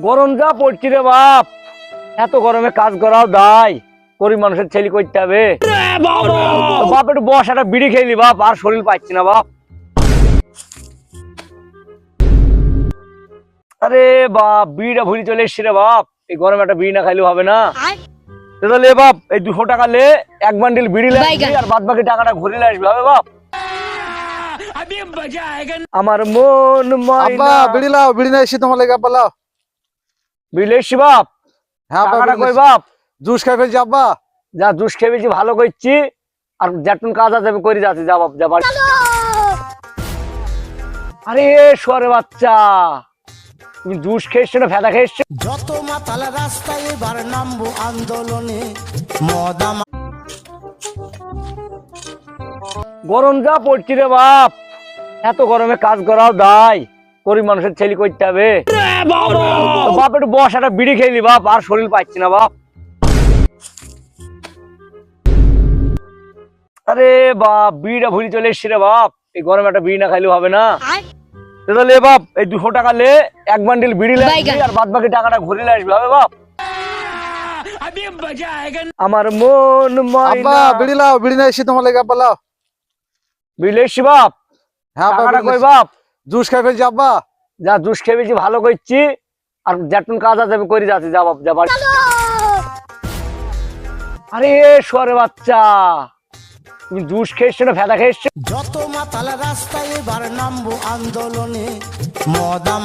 গরম যা পড়ছি রে বাপ, এত গরমে কাজ করাও দায়, গরিব মানুষের ছেলে করতে হবে। বাপ একটু বস, একটা বিড়ি খেয়ে নি বাপ, আর শরীর পাচ্ছি না বাপ। আরে বাপ, বিড়িটা ভুলি চলে এসছি রে বাপ, এই গরমে একটা বিড়ি না খাইলেও হবে না। তাহলে বাপ এই 200 টাকা লে, এক বান্ডিল বিড়ি লে আর বাদ বাকি টাকাটা ঘুরে আসবে, হবে বাপ? আমার মন আব্বা বিড়ি লাও, বিড়ি না এসে তোমার লেগে আব্বা লাও। বিড়ি এসছি বাপ। হ্যাঁ টাকাটা কই বাপ? জুস খাই ফেলছি আব্বা। যা জুস খেয়ে বেশি ভালো করছি, আর যেটুন কাজ আছে আমি করে যাচ্ছি, যা বাপ যা বাড়ি। আরে সোয়ারে বাচ্চা, তুমি জুস খেয়েছো না ভেদা খেয়েছো? যত মাতাল রাস্তায় এবার নামবো আন্দোলনে মদাম। গরম যা পড়ছি রে বাপ, এত গরমে কাজ করাও দায়, গরিব মানুষের ছেলে করতে হবে। বাপ একটু বস, একটা বিড়ি খেয়ে নি বাপ, আর শরীর পাচ্ছি না বাপ। আরে বাপ, বিড়িটা ভুলি চলে এসছি রে বাপ, এই গরমে একটা বিড়ি না খাইলেও হবে না। তাহলে বাপ এই 200 টাকা লে, এক বান্ডিল বিড়ি লে আর বাদ বাকি টাকাটা ঘুরে আসবে, হবে বাপ? আমার মন আব্বা বিড়ি লাও, বিড়ি না এসে তোমার লেগে আব্বা লাও। বিড়ি এসছি বাপ। হ্যাঁ টাকাটা কই বাপ? জুস খাই ফেলছি আব্বা। যা জুস খেয়ে বেশি ভালো করছি, আর যেটুন কাজ আছে আমি করে যাচ্ছি, যা বাপ যা বাড়ি। আরে সোয়ারে বাচ্চা, তুমি জুস খেয়েছো না ভেদা খেয়েছো? যত মাতাল রাস্তায় এবার নামবো আন্দোলনে মদাম।